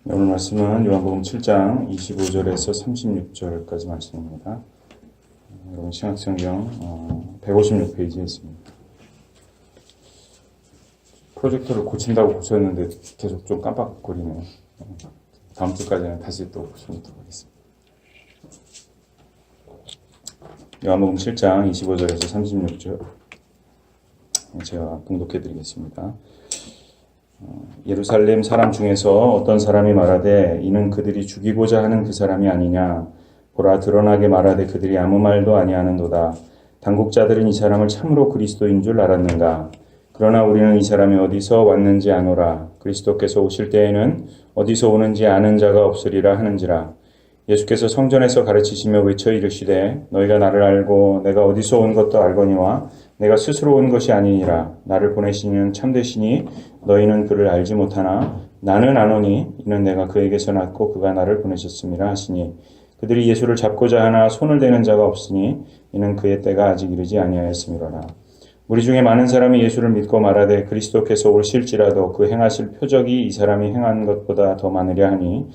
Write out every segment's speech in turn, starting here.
오늘 말씀은 요한복음 7장 25절에서 36절까지 말씀입니다. 여러분 신약성경 156페이지에 있습니다. 프로젝터를 고친다고 보셨는데 계속 좀 깜빡거리네요. 다음 주까지는 다시 또 보셔보도록 하겠습니다. 요한복음 7장 25절에서 36절 제가 봉독해 드리겠습니다. 예루살렘 사람 중에서 어떤 사람이 말하되 이는 그들이 죽이고자 하는 그 사람이 아니냐. 보라 드러나게 말하되 그들이 아무 말도 아니하는도다. 당국자들은 이 사람을 참으로 그리스도인 줄 알았는가. 그러나 우리는 이 사람이 어디서 왔는지 아노라. 그리스도께서 오실 때에는 어디서 오는지 아는 자가 없으리라 하는지라. 예수께서 성전에서 가르치시며 외쳐 이르시되 너희가 나를 알고 내가 어디서 온 것도 알거니와 내가 스스로 온 것이 아니니라. 나를 보내시는 참되시니 너희는 그를 알지 못하나 나는 아노니 이는 내가 그에게서 났고 그가 나를 보내셨음이라 하시니 그들이 예수를 잡고자 하나 손을 대는 자가 없으니 이는 그의 때가 아직 이르지 아니하였음이로라. 우리 중에 많은 사람이 예수를 믿고 말하되 그리스도께서 오실지라도 그 행하실 표적이 이 사람이 행한 것보다 더 많으려 하니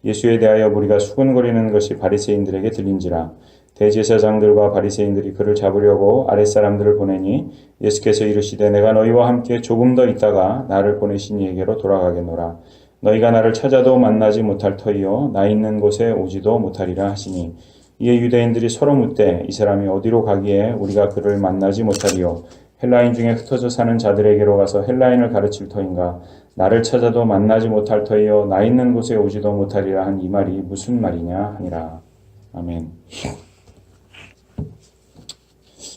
예수에 대하여 우리가 수군거리는 것이 바리새인들에게 들린지라. 대제사장들과 바리새인들이 그를 잡으려고 아랫사람들을 보내니 예수께서 이르시되 내가 너희와 함께 조금 더 있다가 나를 보내신 이에게로 돌아가겠노라. 너희가 나를 찾아도 만나지 못할 터이요 나 있는 곳에 오지도 못하리라 하시니 이에 유대인들이 서로 묻되 이 사람이 어디로 가기에 우리가 그를 만나지 못하리요. 헬라인 중에 흩어져 사는 자들에게로 가서 헬라인을 가르칠 터인가. 나를 찾아도 만나지 못할 터이요 나 있는 곳에 오지도 못하리라 한 이 말이 무슨 말이냐 하니라. 아멘.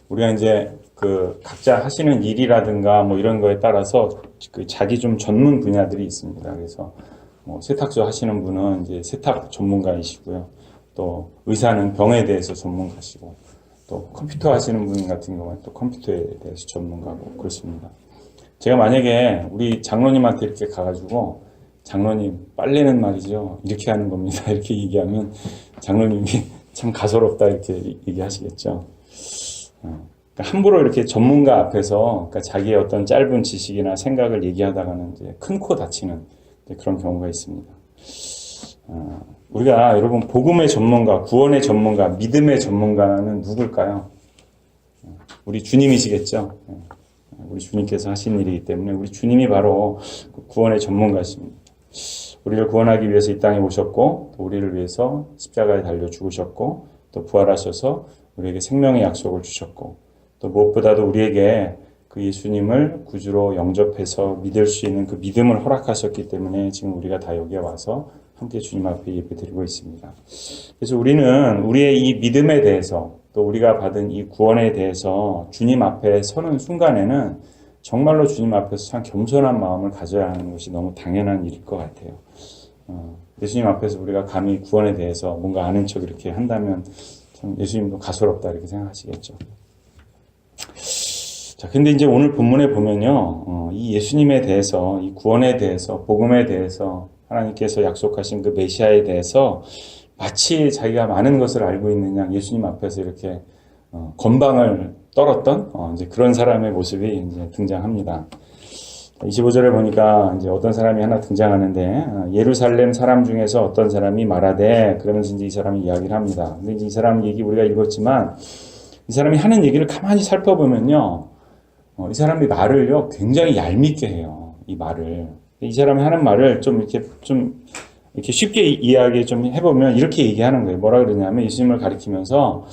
우리가 이제 그 각자 하시는 일이라든가 뭐 이런 거에 따라서 그 자기 좀 전문 분야들이 있습니다. 그래서 뭐 세탁소 하시는 분은 이제 세탁 전문가이시고요. 또 의사는 병에 대해서 전문가시고 또 컴퓨터 하시는 분 같은 경우는 또 컴퓨터에 대해서 전문가고 그렇습니다. 제가 만약에 우리 장로님한테 이렇게 가가지고 장로님 빨래는 말이죠 이렇게 하는 겁니다 이렇게 얘기하면 장로님이 참 가소롭다 이렇게 얘기하시겠죠. 그러니까 함부로 이렇게 전문가 앞에서 그러니까 자기의 어떤 짧은 지식이나 생각을 얘기하다가는 이제 큰 코 다치는 그런 경우가 있습니다. 우리가 여러분 복음의 전문가, 구원의 전문가, 믿음의 전문가는 누굴까요? 우리 주님이시겠죠. 우리 주님께서 하신 일이기 때문에 우리 주님이 바로 구원의 전문가십니다. 우리를 구원하기 위해서 이 땅에 오셨고 또 우리를 위해서 십자가에 달려 죽으셨고 또 부활하셔서 우리에게 생명의 약속을 주셨고 또 무엇보다도 우리에게 그 예수님을 구주로 영접해서 믿을 수 있는 그 믿음을 허락하셨기 때문에 지금 우리가 다 여기에 와서 함께 주님 앞에 예배드리고 있습니다. 그래서 우리는 우리의 이 믿음에 대해서 또 우리가 받은 이 구원에 대해서 주님 앞에 서는 순간에는 정말로 주님 앞에서 참 겸손한 마음을 가져야 하는 것이 너무 당연한 일일 것 같아요. 예수님 앞에서 우리가 감히 구원에 대해서 뭔가 아는 척 이렇게 한다면 참 예수님도 가소롭다 이렇게 생각하시겠죠. 자, 근데 이제 오늘 본문에 보면요, 이 예수님에 대해서, 이 구원에 대해서, 복음에 대해서, 하나님께서 약속하신 그 메시아에 대해서 마치 자기가 많은 것을 알고 있는 양 예수님 앞에서 이렇게 건방을 떨었던 이제 그런 사람의 모습이 이제 등장합니다. 25절에 보니까 이제 어떤 사람이 하나 등장하는데 예루살렘 사람 중에서 어떤 사람이 말하되 그러면서 이제 이 사람이 이야기를 합니다. 근데 이제 이 사람 얘기 우리가 읽었지만 이 사람이 하는 얘기를 가만히 살펴보면요, 이 사람이 말을요 굉장히 얄밉게 해요. 이 말을. 이 사람이 하는 말을 좀 이렇게 쉽게 이해하게 좀 해보면 이렇게 얘기하는 거예요. 뭐라 그러냐면 예수님을 가리키면서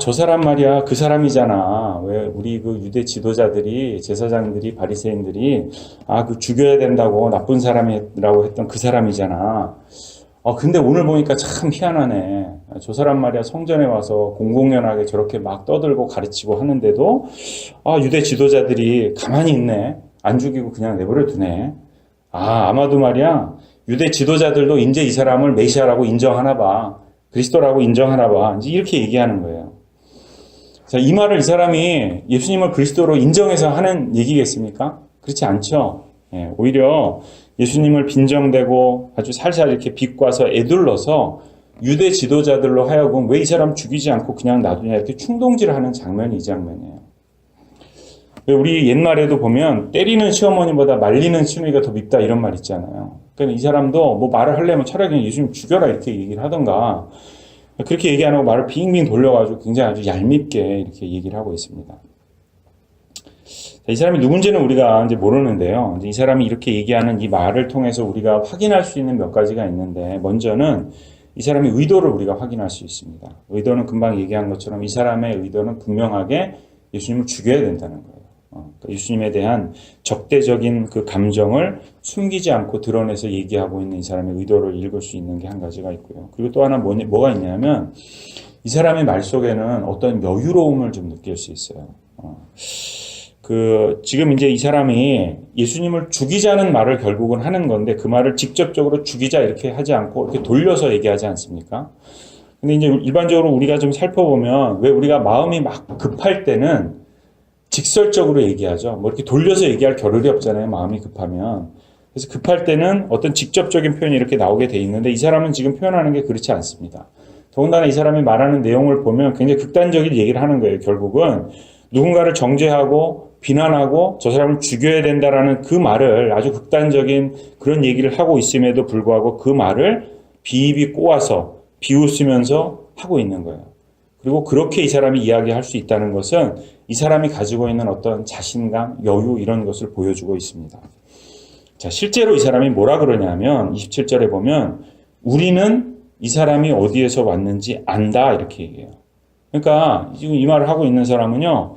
저 사람 말이야 그 사람이잖아. 왜 우리 그 유대 지도자들이 제사장들이 바리새인들이 그 죽여야 된다고 나쁜 사람이라고 했던 그 사람이잖아. 근데 오늘 보니까 참 희한하네. 저 사람 말이야 성전에 와서 공공연하게 저렇게 막 떠들고 가르치고 하는데도 유대 지도자들이 가만히 있네. 안 죽이고 그냥 내버려 두네. 아마도 말이야 유대 지도자들도 이제 이 사람을 메시아라고 인정하나 봐. 그리스도라고 인정하나 봐. 이제 이렇게 얘기하는 거예요. 자, 이 말을 이 사람이 예수님을 그리스도로 인정해서 하는 얘기겠습니까? 그렇지 않죠. 오히려 예수님을 빈정대고 아주 살살 이렇게 비꼬아서 애둘러서 유대 지도자들로 하여금 왜 이 사람 죽이지 않고 그냥 놔두냐 이렇게 충동질하는 장면이 이 장면이에요. 우리 옛말에도 보면 때리는 시어머니보다 말리는 시누이가 더 밉다 이런 말 있잖아요. 그러니까 이 사람도 뭐 말을 하려면 차라리 그냥 예수님 죽여라 이렇게 얘기를 하던가 그렇게 얘기 안 하고 말을 빙빙 돌려가지고 굉장히 아주 얄밉게 이렇게 얘기를 하고 있습니다. 이 사람이 누군지는 우리가 이제 모르는데요. 이제 이 사람이 이렇게 얘기하는 이 말을 통해서 우리가 확인할 수 있는 몇 가지가 있는데, 먼저는 이 사람의 의도를 우리가 확인할 수 있습니다. 의도는 금방 얘기한 것처럼 이 사람의 의도는 분명하게 예수님을 죽여야 된다는 거예요. 그러니까 예수님에 대한 적대적인 그 감정을 숨기지 않고 드러내서 얘기하고 있는 이 사람의 의도를 읽을 수 있는 게 한 가지가 있고요. 그리고 또 하나 뭐가 있냐면 이 사람의 말 속에는 어떤 여유로움을 좀 느낄 수 있어요. 지금 이제 이 사람이 예수님을 죽이자는 말을 결국은 하는 건데 그 말을 직접적으로 죽이자 이렇게 하지 않고 이렇게 돌려서 얘기하지 않습니까? 근데 이제 일반적으로 우리가 좀 살펴보면 왜 우리가 마음이 막 급할 때는 직설적으로 얘기하죠. 뭐 이렇게 돌려서 얘기할 겨를이 없잖아요. 마음이 급하면. 그래서 급할 때는 어떤 직접적인 표현이 이렇게 나오게 돼 있는데 이 사람은 지금 표현하는 게 그렇지 않습니다. 더군다나 이 사람이 말하는 내용을 보면 굉장히 극단적인 얘기를 하는 거예요. 결국은 누군가를 정죄하고 비난하고 저 사람을 죽여야 된다라는 그 말을 아주 극단적인 그런 얘기를 하고 있음에도 불구하고 그 말을 비입이 꼬아서 비웃으면서 하고 있는 거예요. 그리고 그렇게 이 사람이 이야기할 수 있다는 것은 이 사람이 가지고 있는 어떤 자신감, 여유 이런 것을 보여주고 있습니다. 자, 실제로 이 사람이 뭐라 그러냐면 27절에 보면 우리는 이 사람이 어디에서 왔는지 안다 이렇게 얘기해요. 그러니까 지금 이 말을 하고 있는 사람은요.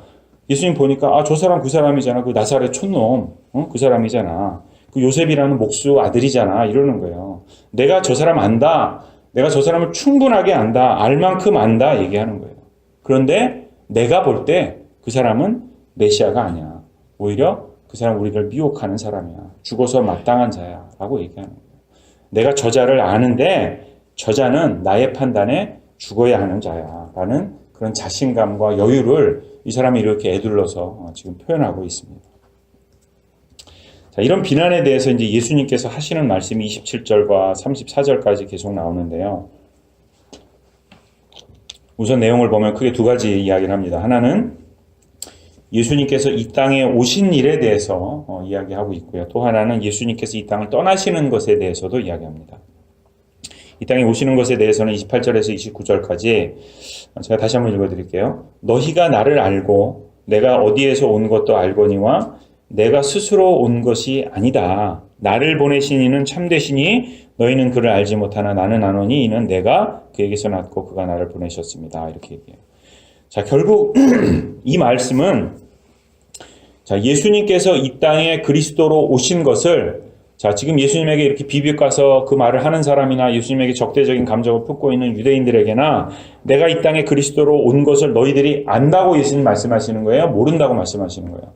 예수님 보니까 저 사람 그 사람이잖아. 그 나사렛 촌놈. 그 사람이잖아. 그 요셉이라는 목수 아들이잖아. 이러는 거예요. 내가 저 사람 안다. 내가 저 사람을 충분하게 안다. 알 만큼 안다. 얘기하는 거예요. 그런데 내가 볼 때 그 사람은 메시아가 아니야. 오히려 그 사람 우리를 미혹하는 사람이야. 죽어서 마땅한 자야. 라고 얘기하는 거예요. 내가 저자를 아는데 저자는 나의 판단에 죽어야 하는 자야. 라는 그런 자신감과 여유를 이 사람이 이렇게 애둘러서 지금 표현하고 있습니다. 자, 이런 비난에 대해서 이제 예수님께서 하시는 말씀이 27절과 34절까지 계속 나오는데요. 우선 내용을 보면 크게 두 가지 이야기를 합니다. 하나는 예수님께서 이 땅에 오신 일에 대해서 이야기하고 있고요. 또 하나는 예수님께서 이 땅을 떠나시는 것에 대해서도 이야기합니다. 이 땅에 오시는 것에 대해서는 28절에서 29절까지 제가 다시 한번 읽어드릴게요. 너희가 나를 알고 내가 어디에서 온 것도 알거니와 내가 스스로 온 것이 아니다. 나를 보내신 이는 참되시니 너희는 그를 알지 못하나 나는 아노니 이는 내가 그에게서 났고 그가 나를 보내셨습니다. 이렇게 얘기해요. 자, 결국 이 말씀은 자, 예수님께서 이 땅에 그리스도로 오신 것을 자, 지금 예수님에게 이렇게 비비가서 그 말을 하는 사람이나 예수님에게 적대적인 감정을 품고 있는 유대인들에게나 내가 이 땅에 그리스도로 온 것을 너희들이 안다고 예수님 말씀하시는 거예요? 모른다고 말씀하시는 거예요?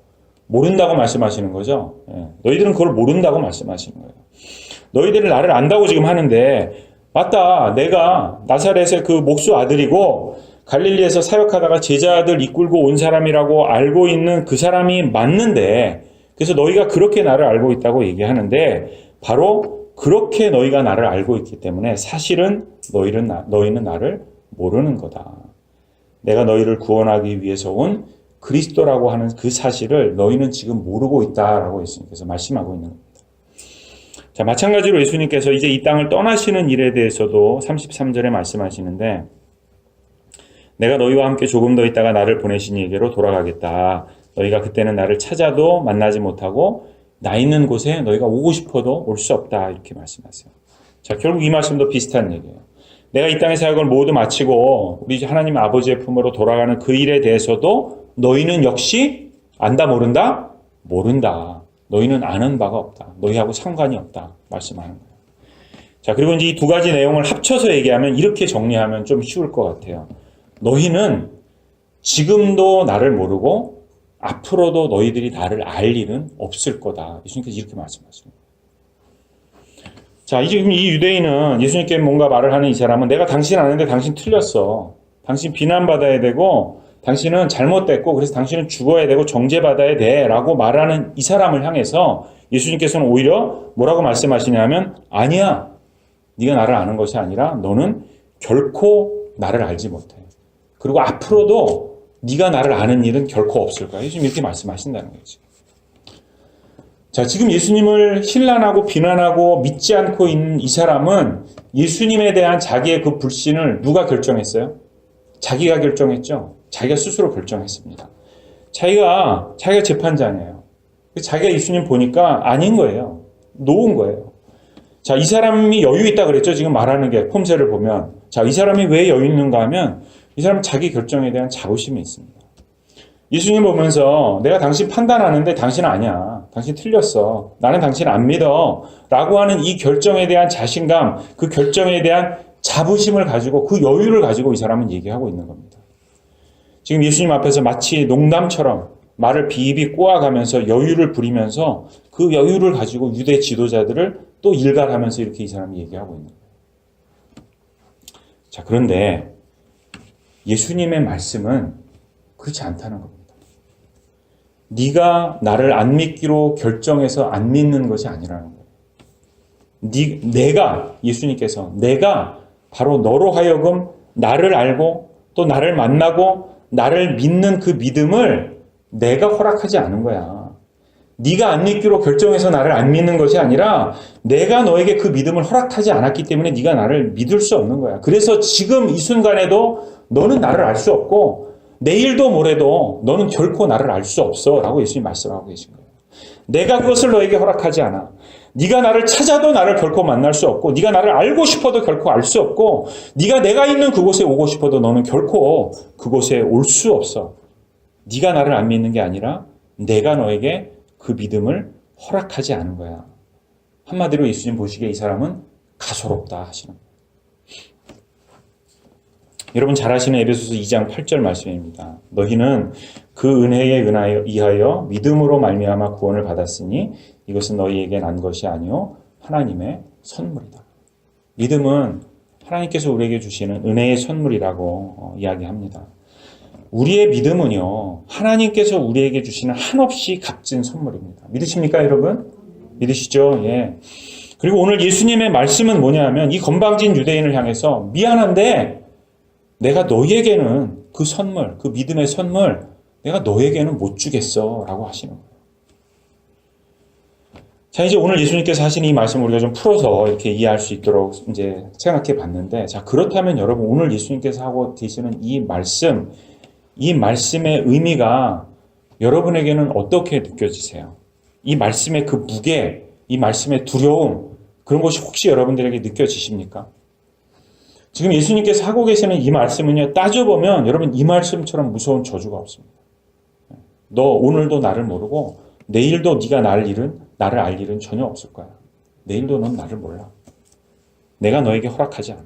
모른다고 말씀하시는 거죠? 예. 너희들은 그걸 모른다고 말씀하시는 거예요. 너희들은 나를 안다고 지금 하는데 맞다. 내가 나사렛의 그 목수 아들이고 갈릴리에서 사역하다가 제자들 이끌고 온 사람이라고 알고 있는 그 사람이 맞는데 그래서 너희가 그렇게 나를 알고 있다고 얘기하는데 바로 그렇게 너희가 나를 알고 있기 때문에 사실은 너희는 나를 모르는 거다. 내가 너희를 구원하기 위해서 온 그리스도라고 하는 그 사실을 너희는 지금 모르고 있다라고 예수님께서 말씀하고 있는 겁니다. 자, 마찬가지로 예수님께서 이제 이 땅을 떠나시는 일에 대해서도 33절에 말씀하시는데 내가 너희와 함께 조금 더 있다가 나를 보내신 이에게로 돌아가겠다. 너희가 그때는 나를 찾아도 만나지 못하고 나 있는 곳에 너희가 오고 싶어도 올 수 없다. 이렇게 말씀하세요. 자, 결국 이 말씀도 비슷한 얘기예요. 내가 이 땅의 사역을 모두 마치고 우리 하나님 아버지의 품으로 돌아가는 그 일에 대해서도 너희는 역시 안다 모른다? 모른다. 너희는 아는 바가 없다. 너희하고 상관이 없다. 말씀하는 거예요. 자, 그리고 이제 이 두 가지 내용을 합쳐서 얘기하면 이렇게 정리하면 좀 쉬울 것 같아요. 너희는 지금도 나를 모르고 앞으로도 너희들이 나를 알 일은 없을 거다. 예수님께서 이렇게 말씀하십니다. 자, 지금 이 유대인은 예수님께 뭔가 말을 하는 이 사람은 내가 당신 아는데 당신 틀렸어. 당신 비난받아야 되고 당신은 잘못됐고 그래서 당신은 죽어야 되고 정죄받아야 돼 라고 말하는 이 사람을 향해서 예수님께서는 오히려 뭐라고 말씀하시냐면 아니야. 네가 나를 아는 것이 아니라 너는 결코 나를 알지 못해. 그리고 앞으로도 네가 나를 아는 일은 결코 없을 거야. 예수님 이렇게 말씀하신다는 거죠. 자, 지금 예수님을 힐난하고 비난하고 믿지 않고 있는 이 사람은 예수님에 대한 자기의 그 불신을 누가 결정했어요? 자기가 결정했죠. 자기가 스스로 결정했습니다. 자기가 재판장이에요. 자기가 예수님 보니까 아닌 거예요. 놓은 거예요. 자, 이 사람이 여유 있다 그랬죠. 지금 말하는 게 폼새를 보면. 자, 이 사람이 왜 여유 있는가 하면 이 사람은 자기 결정에 대한 자부심이 있습니다. 예수님 보면서 내가 당신 판단하는데 당신은 아니야. 당신 틀렸어. 나는 당신 안 믿어. 라고 하는 이 결정에 대한 자신감, 그 결정에 대한 자부심을 가지고 그 여유를 가지고 이 사람은 얘기하고 있는 겁니다. 지금 예수님 앞에서 마치 농담처럼 말을 비입이 꼬아가면서 여유를 부리면서 그 여유를 가지고 유대 지도자들을 또 일갈하면서 이렇게 이 사람이 얘기하고 있는 거예요. 자, 그런데 예수님의 말씀은 그렇지 않다는 겁니다. 네가 나를 안 믿기로 결정해서 안 믿는 것이 아니라는 거예요. 예수님께서 내가 바로 너로 하여금 나를 알고 또 나를 만나고 나를 믿는 그 믿음을 내가 허락하지 않은 거야. 네가 안 믿기로 결정해서 나를 안 믿는 것이 아니라 내가 너에게 그 믿음을 허락하지 않았기 때문에 네가 나를 믿을 수 없는 거야. 그래서 지금 이 순간에도 너는 나를 알 수 없고 내일도 모레도 너는 결코 나를 알 수 없어 라고 예수님이 말씀하고 계신 거예요. 내가 그것을 너에게 허락하지 않아. 네가 나를 찾아도 나를 결코 만날 수 없고 네가 나를 알고 싶어도 결코 알 수 없고 네가 내가 있는 그곳에 오고 싶어도 너는 결코 그곳에 올 수 없어. 네가 나를 안 믿는 게 아니라 내가 너에게 그 믿음을 허락하지 않은 거야. 한마디로 예수님 보시기에 이 사람은 가소롭다 하시는 거예요. 여러분 잘 아시는 에베소서 2장 8절 말씀입니다. 너희는 그 은혜에 의하여 믿음으로 말미암아 구원을 받았으니 이것은 너희에게 난 것이 아니요 하나님의 선물이다. 믿음은 하나님께서 우리에게 주시는 은혜의 선물이라고 이야기합니다. 우리의 믿음은요, 하나님께서 우리에게 주시는 한없이 값진 선물입니다. 믿으십니까, 여러분? 믿으시죠? 예. 그리고 오늘 예수님의 말씀은 뭐냐 하면 이 건방진 유대인을 향해서 미안한데 내가 너희에게는 그 선물, 그 믿음의 선물, 내가 너희에게는 못 주겠어 라고 하시는 거예요. 자, 이제 오늘 예수님께서 하시는 이 말씀을 우리가 좀 풀어서 이렇게 이해할 수 있도록 이제 생각해 봤는데, 자, 그렇다면 여러분 오늘 예수님께서 하고 계시는 이 말씀의 의미가 여러분에게는 어떻게 느껴지세요? 이 말씀의 그 무게, 이 말씀의 두려움, 그런 것이 혹시 여러분들에게 느껴지십니까? 지금 예수님께서 하고 계시는 이 말씀은요, 따져보면 여러분 이 말씀처럼 무서운 저주가 없습니다. 너 오늘도 나를 모르고 내일도 네가 나를 알 일은 전혀 없을 거야. 내일도 넌 나를 몰라. 내가 너에게 허락하지 않아.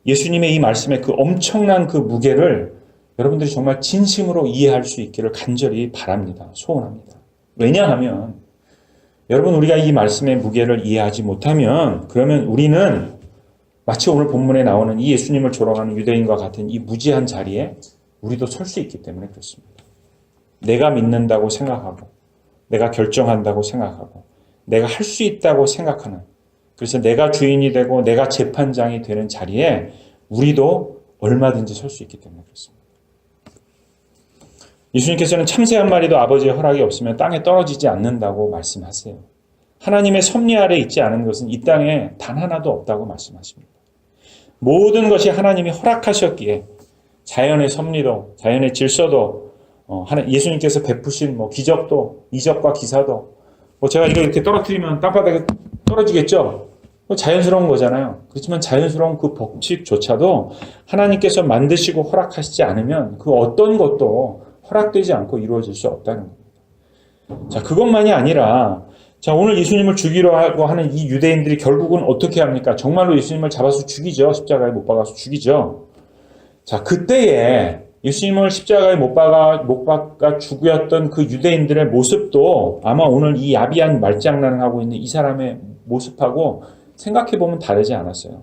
예수님의 이 말씀의 그 엄청난 그 무게를 여러분들이 정말 진심으로 이해할 수 있기를 간절히 바랍니다. 소원합니다. 왜냐하면 여러분 우리가 이 말씀의 무게를 이해하지 못하면 그러면 우리는 마치 오늘 본문에 나오는 이 예수님을 조롱하는 유대인과 같은 이 무지한 자리에 우리도 설 수 있기 때문에 그렇습니다. 내가 믿는다고 생각하고 내가 결정한다고 생각하고 내가 할 수 있다고 생각하는, 그래서 내가 주인이 되고 내가 재판장이 되는 자리에 우리도 얼마든지 설 수 있기 때문에 그렇습니다. 예수님께서는 참새 한 마리도 아버지의 허락이 없으면 땅에 떨어지지 않는다고 말씀하세요. 하나님의 섭리 아래 있지 않은 것은 이 땅에 단 하나도 없다고 말씀하십니다. 모든 것이 하나님이 허락하셨기에 자연의 섭리도, 자연의 질서도, 예수님께서 베푸신 기적도, 이적과 기사도, 제가 이렇게 떨어뜨리면 땅바닥에 떨어지겠죠? 자연스러운 거잖아요. 그렇지만 자연스러운 그 법칙조차도 하나님께서 만드시고 허락하시지 않으면 그 어떤 것도 허락되지 않고 이루어질 수 없다는 겁니다. 자, 그것만이 아니라, 자, 오늘 예수님을 죽이려 하고 하는 이 유대인들이 결국은 어떻게 합니까? 정말로 예수님을 잡아서 죽이죠. 십자가에 못 박아서 죽이죠. 자, 그때에 예수님을 십자가에 못 박아 죽였던 그 유대인들의 모습도 아마 오늘 이 야비한 말장난을 하고 있는 이 사람의 모습하고 생각해보면 다르지 않았어요.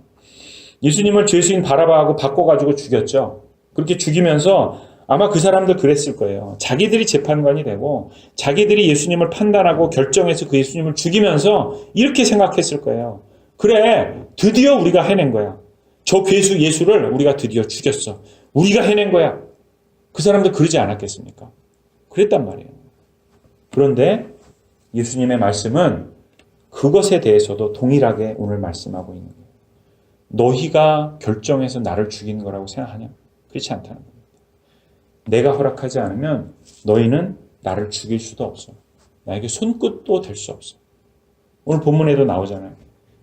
예수님을 죄수인 바라바하고 바꿔가지고 죽였죠. 그렇게 죽이면서 아마 그 사람들 그랬을 거예요. 자기들이 재판관이 되고 자기들이 예수님을 판단하고 결정해서 그 예수님을 죽이면서 이렇게 생각했을 거예요. 그래, 드디어 우리가 해낸 거야. 저 괴수 예수를 우리가 드디어 죽였어. 우리가 해낸 거야. 그 사람들 그러지 않았겠습니까? 그랬단 말이에요. 그런데 예수님의 말씀은 그것에 대해서도 동일하게 오늘 말씀하고 있는 거예요. 너희가 결정해서 나를 죽이는 거라고 생각하냐? 그렇지 않다는 겁니다. 내가 허락하지 않으면 너희는 나를 죽일 수도 없어. 나에게 손끝도 댈 수 없어. 오늘 본문에도 나오잖아요.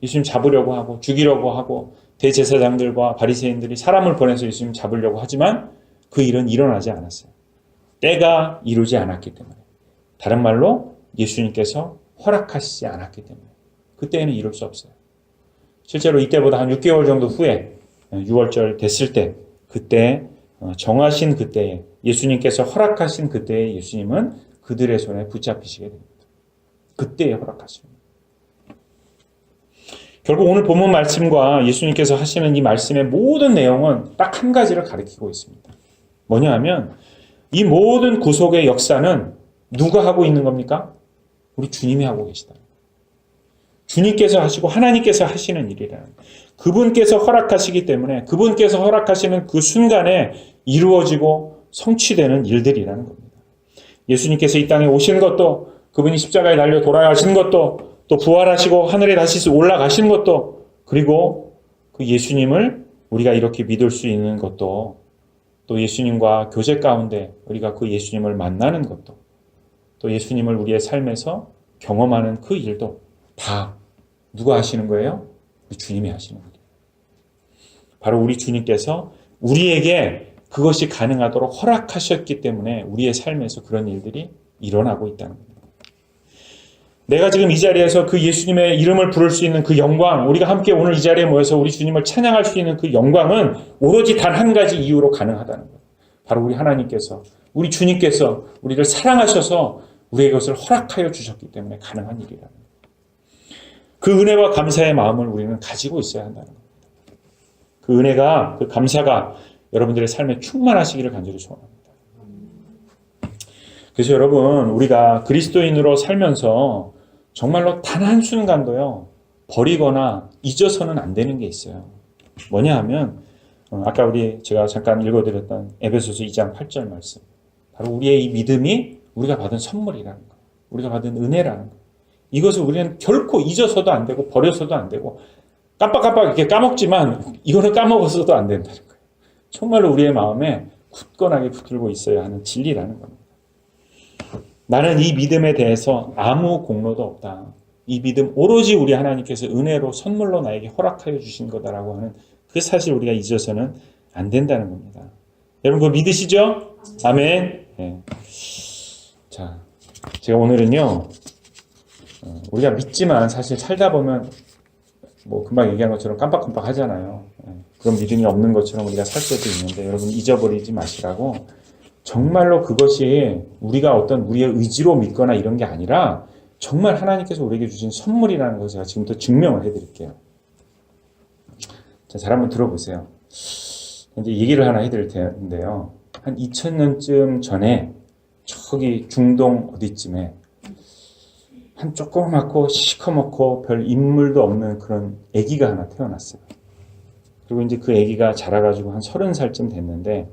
예수님 잡으려고 하고 죽이려고 하고 대제사장들과 바리새인들이 사람을 보내서 예수님 잡으려고 하지만 그 일은 일어나지 않았어요. 때가 이루지 않았기 때문에. 다른 말로 예수님께서 허락하시지 않았기 때문에. 그때에는 이룰 수 없어요. 실제로 이때보다 한 6개월 정도 후에 6월절 됐을 때 그때 정하신 그때에 예수님께서 허락하신 그때에 예수님은 그들의 손에 붙잡히시게 됩니다. 그때에 허락하십니다. 결국 오늘 본문 말씀과 예수님께서 하시는 이 말씀의 모든 내용은 딱 한 가지를 가리키고 있습니다. 뭐냐 하면 이 모든 구속의 역사는 누가 하고 있는 겁니까? 우리 주님이 하고 계시다. 주님께서 하시고 하나님께서 하시는 일이라는 그분께서 허락하시기 때문에 그분께서 허락하시는 그 순간에 이루어지고 성취되는 일들이라는 겁니다. 예수님께서 이 땅에 오신 것도 그분이 십자가에 달려 돌아가신 것도 또 부활하시고 하늘에 다시 올라가신 것도 그리고 그 예수님을 우리가 이렇게 믿을 수 있는 것도 또 예수님과 교제 가운데 우리가 그 예수님을 만나는 것도 또 예수님을 우리의 삶에서 경험하는 그 일도 다 누가 하시는 거예요? 우리 주님이 하시는 거예요. 바로 우리 주님께서 우리에게 그것이 가능하도록 허락하셨기 때문에 우리의 삶에서 그런 일들이 일어나고 있다는 겁니다. 내가 지금 이 자리에서 그 예수님의 이름을 부를 수 있는 그 영광, 우리가 함께 오늘 이 자리에 모여서 우리 주님을 찬양할 수 있는 그 영광은 오로지 단 한 가지 이유로 가능하다는 거예요. 바로 우리 하나님께서, 우리 주님께서 우리를 사랑하셔서 우리에게 그것을 허락하여 주셨기 때문에 가능한 일이라는 거예요. 그 은혜와 감사의 마음을 우리는 가지고 있어야 한다는 겁니다. 그 은혜가, 그 감사가 여러분들의 삶에 충만하시기를 간절히 소원합니다. 그래서 여러분, 우리가 그리스도인으로 살면서 정말로 단 한순간도요, 버리거나 잊어서는 안 되는 게 있어요. 뭐냐 하면, 아까 제가 잠깐 읽어드렸던 에베소서 2장 8절 말씀. 바로 우리의 이 믿음이 우리가 받은 선물이라는 거예요. 우리가 받은 은혜라는 거예요. 이것을 우리는 결코 잊어서도 안 되고, 버려서도 안 되고, 깜빡깜빡 이렇게 까먹지만, 이거는 까먹어서도 안 된다는 거예요. 정말로 우리의 마음에 굳건하게 붙들고 있어야 하는 진리라는 겁니다. 나는 이 믿음에 대해서 아무 공로도 없다. 이 믿음 오로지 우리 하나님께서 은혜로 선물로 나에게 허락하여 주신 거다라고 하는 그 사실 우리가 잊어서는 안 된다는 겁니다. 여러분 그거 믿으시죠? 아멘. 네. 자, 제가 오늘은요 우리가 믿지만 사실 살다 보면 뭐 금방 얘기한 것처럼 깜빡깜빡 하잖아요. 그런 믿음이 없는 것처럼 우리가 살 때도 있는데 여러분 잊어버리지 마시라고. 정말로 그것이 우리가 어떤 우리의 의지로 믿거나 이런 게 아니라 정말 하나님께서 우리에게 주신 선물이라는 것을 제가 지금부터 증명을 해드릴게요. 자, 잘 한번 들어보세요. 이제 얘기를 하나 해드릴 텐데요. 한 2000년쯤 전에 저기 중동 어디쯤에 한 조그맣고 시커멓고 별 인물도 없는 그런 아기가 하나 태어났어요. 그리고 이제 그 아기가 자라가지고 한 30살쯤 됐는데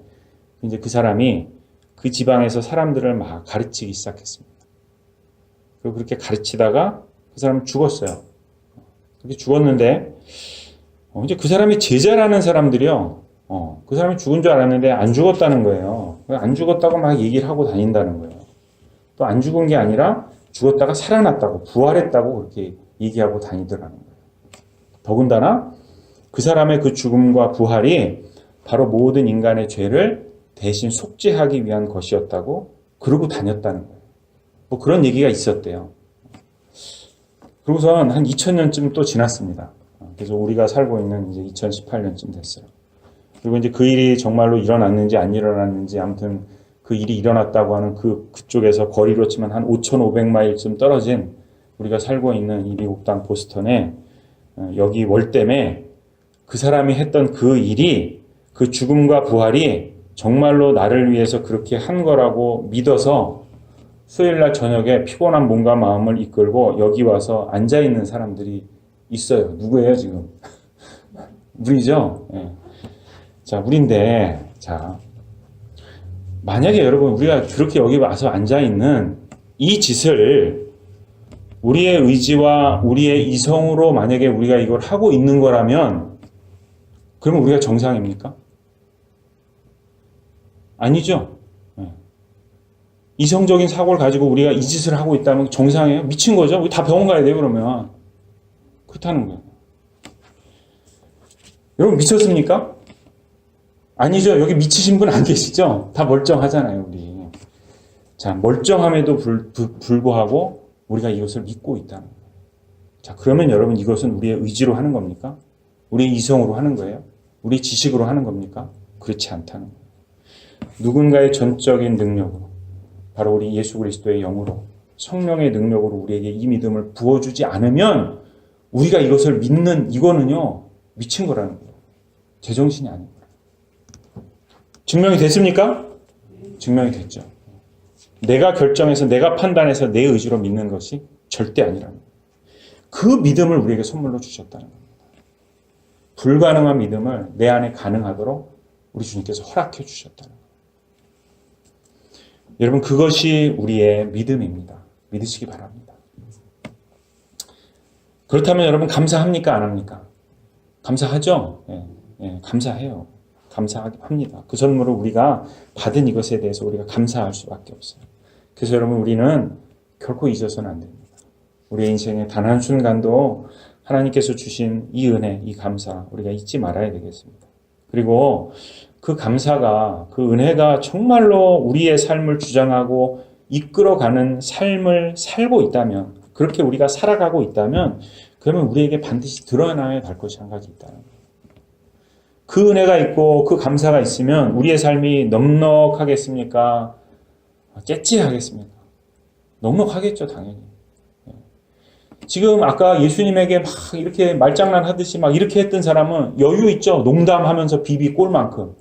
이제 그 사람이 그 지방에서 사람들을 막 가르치기 시작했습니다. 그리고 그렇게 가르치다가 그 사람은 죽었어요. 그렇게 죽었는데 이제 그 사람이 제자라는 사람들이요. 그 사람이 죽은 줄 알았는데 안 죽었다는 거예요. 안 죽었다고 막 얘기를 하고 다닌다는 거예요. 또 안 죽은 게 아니라 죽었다가 살아났다고 부활했다고 그렇게 얘기하고 다니더라는 거예요. 더군다나 그 사람의 그 죽음과 부활이 바로 모든 인간의 죄를 대신 속죄하기 위한 것이었다고 그러고 다녔다는 거예요. 뭐 그런 얘기가 있었대요. 그러고선 한 2000년쯤 또 지났습니다. 그래서 우리가 살고 있는 이제 2018년쯤 됐어요. 그리고 이제 그 일이 정말로 일어났는지 안 일어났는지 아무튼 그 일이 일어났다고 하는 그쪽에서 거리로 치면 한 5,500마일쯤 떨어진 우리가 살고 있는 이 미국 땅 보스턴에 여기 월댐에 그 사람이 했던 그 일이 그 죽음과 부활이 정말로 나를 위해서 그렇게 한 거라고 믿어서 수요일날 저녁에 피곤한 몸과 마음을 이끌고 여기 와서 앉아있는 사람들이 있어요. 누구예요 지금? 우리죠? 네. 자, 우린데 자 만약에 여러분 우리가 그렇게 여기 와서 앉아있는 이 짓을 우리의 의지와 우리의 이성으로 만약에 우리가 이걸 하고 있는 거라면 그러면 우리가 정상입니까? 아니죠. 이성적인 사고를 가지고 우리가 이 짓을 하고 있다면 정상이에요? 미친 거죠? 우리 다 병원 가야 돼요, 그러면. 그렇다는 거예요. 여러분, 미쳤습니까? 아니죠. 여기 미치신 분 안 계시죠? 다 멀쩡하잖아요, 우리. 자, 멀쩡함에도 불구하고 우리가 이것을 믿고 있다는 거예요. 자, 그러면 여러분 이것은 우리의 의지로 하는 겁니까? 우리의 이성으로 하는 거예요? 우리의 지식으로 하는 겁니까? 그렇지 않다는 거예요. 누군가의 전적인 능력으로, 바로 우리 예수 그리스도의 영으로, 성령의 능력으로 우리에게 이 믿음을 부어주지 않으면 우리가 이것을 믿는 이거는요, 미친 거라는 거예요. 제정신이 아닌 거예요. 증명이 됐습니까? 증명이 됐죠. 내가 결정해서 내가 판단해서 내 의지로 믿는 것이 절대 아니라는 거예요. 그 믿음을 우리에게 선물로 주셨다는 겁니다. 불가능한 믿음을 내 안에 가능하도록 우리 주님께서 허락해 주셨다는 거예요. 여러분, 그것이 우리의 믿음입니다. 믿으시기 바랍니다. 그렇다면 여러분 감사합니까? 안 합니까? 감사하죠? 감사해요. 감사합니다. 그 선물을 우리가 받은 이것에 대해서 우리가 감사할 수밖에 없어요. 그래서 여러분 우리는 결코 잊어서는 안 됩니다. 우리의 인생의 단 한순간도 하나님께서 주신 이 은혜, 이 감사 우리가 잊지 말아야 되겠습니다. 그리고 그 감사가, 그 은혜가 정말로 우리의 삶을 주장하고 이끌어가는 삶을 살고 있다면, 그렇게 우리가 살아가고 있다면 그러면 우리에게 반드시 드러나야 할 것이 한 가지 있다는 거예요. 그 은혜가 있고 그 감사가 있으면 우리의 삶이 넉넉하겠습니까? 깨찌하겠습니까? 넉넉하겠죠, 당연히. 지금 아까 예수님에게 막 이렇게 말장난 하듯이 막 이렇게 했던 사람은 여유 있죠? 농담하면서 비비 꼴만큼.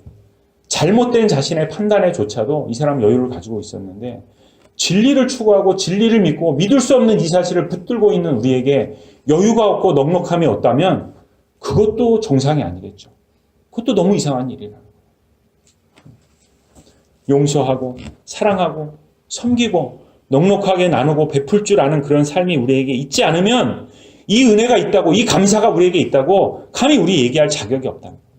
잘못된 자신의 판단에조차도 이 사람 여유를 가지고 있었는데 진리를 추구하고 진리를 믿고 믿을 수 없는 이 사실을 붙들고 있는 우리에게 여유가 없고 넉넉함이 없다면 그것도 정상이 아니겠죠. 그것도 너무 이상한 일이라. 용서하고 사랑하고 섬기고 넉넉하게 나누고 베풀 줄 아는 그런 삶이 우리에게 있지 않으면 이 은혜가 있다고, 이 감사가 우리에게 있다고 감히 우리 얘기할 자격이 없다는 겁니다.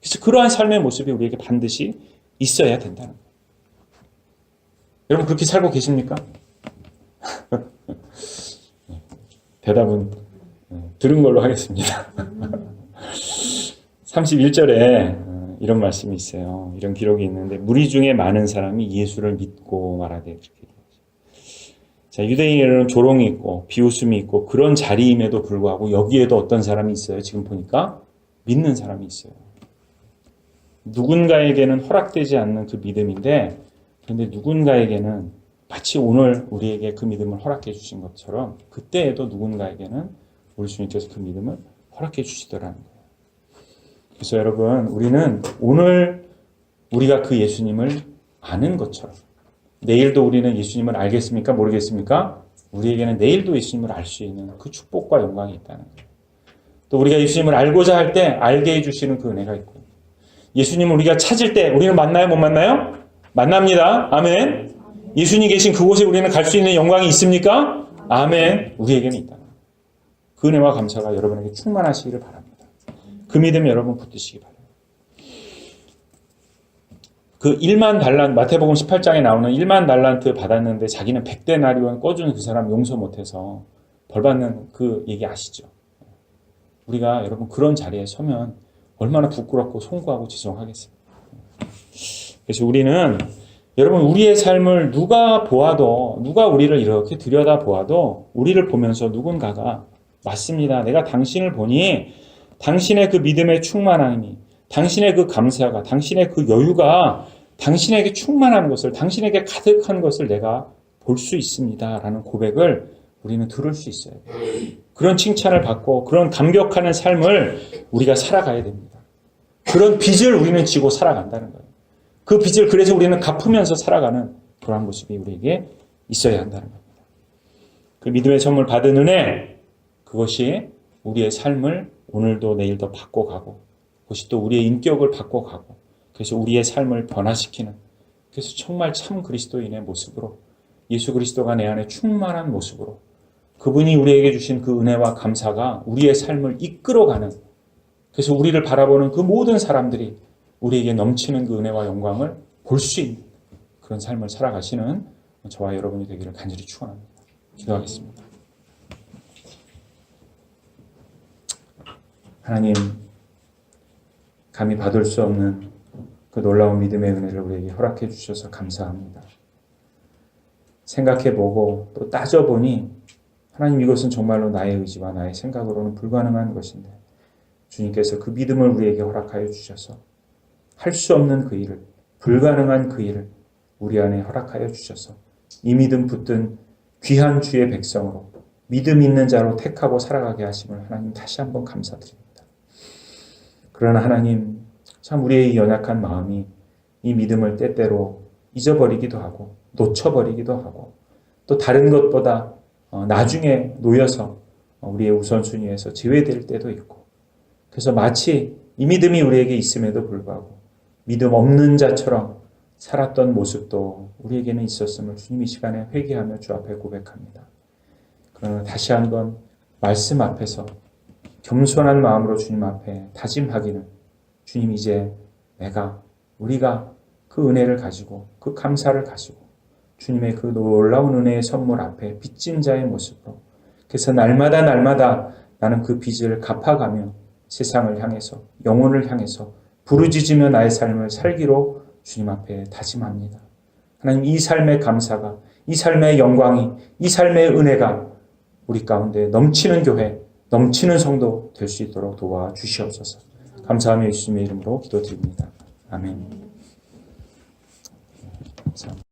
그래서 그러한 삶의 모습이 우리에게 반드시 있어야 된다는 거예요. 여러분 그렇게 살고 계십니까? 대답은 들은 걸로 하겠습니다. 31절에 이런 말씀이 있어요. 이런 기록이 있는데 무리 중에 많은 사람이 예수를 믿고 말하되 그렇게 얘기하죠. 자, 유대인에는 조롱이 있고 비웃음이 있고 그런 자리임에도 불구하고 여기에도 어떤 사람이 있어요. 지금 보니까 믿는 사람이 있어요. 누군가에게는 허락되지 않는 그 믿음인데 그런데 누군가에게는 마치 오늘 우리에게 그 믿음을 허락해 주신 것처럼 그때에도 누군가에게는 우리 주님께서 그 믿음을 허락해 주시더라는 거예요. 그래서 여러분 우리는 오늘 우리가 그 예수님을 아는 것처럼 내일도 우리는 예수님을 알겠습니까? 모르겠습니까? 우리에게는 내일도 예수님을 알 수 있는 그 축복과 영광이 있다는 거예요. 또 우리가 예수님을 알고자 할 때 알게 해주시는 그 은혜가 있고 예수님을 우리가 찾을 때 우리는 만나요? 못 만나요? 만납니다. 아멘. 예수님 계신 그곳에 우리는 갈 수 있는 영광이 있습니까? 아멘. 우리에게는 있다. 그 은혜와 감사가 여러분에게 충만하시기를 바랍니다. 그 믿음 여러분 붙드시기 바랍니다. 그 1만 달란트, 마태복음 18장에 나오는 1만 달란트 받았는데 자기는 100데나리온 꿔주는 그 사람 용서 못해서 벌받는 그 얘기 아시죠? 우리가 여러분 그런 자리에 서면 얼마나 부끄럽고 송구하고 죄송하겠습니까? 그래서 우리는 여러분 우리의 삶을 누가 보아도 누가 우리를 이렇게 들여다보아도 우리를 보면서 누군가가 맞습니다. 내가 당신을 보니 당신의 그 믿음의 충만함이 당신의 그 감사가 당신의 그 여유가 당신에게 충만한 것을 당신에게 가득한 것을 내가 볼 수 있습니다. 라는 고백을 우리는 들을 수 있어요. 그런 칭찬을 받고 그런 감격하는 삶을 우리가 살아가야 됩니다. 그런 빚을 우리는 지고 살아간다는 거예요. 그 빚을 그래서 우리는 갚으면서 살아가는 그러한 모습이 우리에게 있어야 한다는 겁니다. 그 믿음의 선물 받은 은혜 그것이 우리의 삶을 오늘도 내일도 바꿔가고 그것이 또 우리의 인격을 바꿔가고 그래서 우리의 삶을 변화시키는 그래서 정말 참 그리스도인의 모습으로 예수 그리스도가 내 안에 충만한 모습으로 그분이 우리에게 주신 그 은혜와 감사가 우리의 삶을 이끌어가는 그래서 우리를 바라보는 그 모든 사람들이 우리에게 넘치는 그 은혜와 영광을 볼 수 있는 그런 삶을 살아가시는 저와 여러분이 되기를 간절히 축원합니다. 기도하겠습니다. 하나님, 감히 받을 수 없는 그 놀라운 믿음의 은혜를 우리에게 허락해 주셔서 감사합니다. 생각해보고 또 따져보니 하나님 이것은 정말로 나의 의지와 나의 생각으로는 불가능한 것인데 주님께서 그 믿음을 우리에게 허락하여 주셔서 할 수 없는 그 일을 불가능한 그 일을 우리 안에 허락하여 주셔서 이 믿음 붙든 귀한 주의 백성으로 믿음 있는 자로 택하고 살아가게 하심을 하나님 다시 한번 감사드립니다. 그러나 하나님 참 우리의 이 연약한 마음이 이 믿음을 때때로 잊어버리기도 하고 놓쳐버리기도 하고 또 다른 것보다 나중에 놓여서 우리의 우선순위에서 제외될 때도 있고 그래서 마치 이 믿음이 우리에게 있음에도 불구하고 믿음 없는 자처럼 살았던 모습도 우리에게는 있었음을 주님 이 시간에 회개하며 주 앞에 고백합니다. 그러나 다시 한번 말씀 앞에서 겸손한 마음으로 주님 앞에 다짐하기는 주님 이제 우리가 그 은혜를 가지고 그 감사를 가지고 주님의 그 놀라운 은혜의 선물 앞에 빚진 자의 모습으로 그래서 날마다 나는 그 빚을 갚아가며 세상을 향해서 영혼을 향해서 부르짖으며 나의 삶을 살기로 주님 앞에 다짐합니다. 하나님 이 삶의 감사가 이 삶의 영광이 이 삶의 은혜가 우리 가운데 넘치는 교회 넘치는 성도 될 수 있도록 도와주시옵소서. 감사하며 예수님의 이름으로 기도드립니다. 아멘. 감사합니다.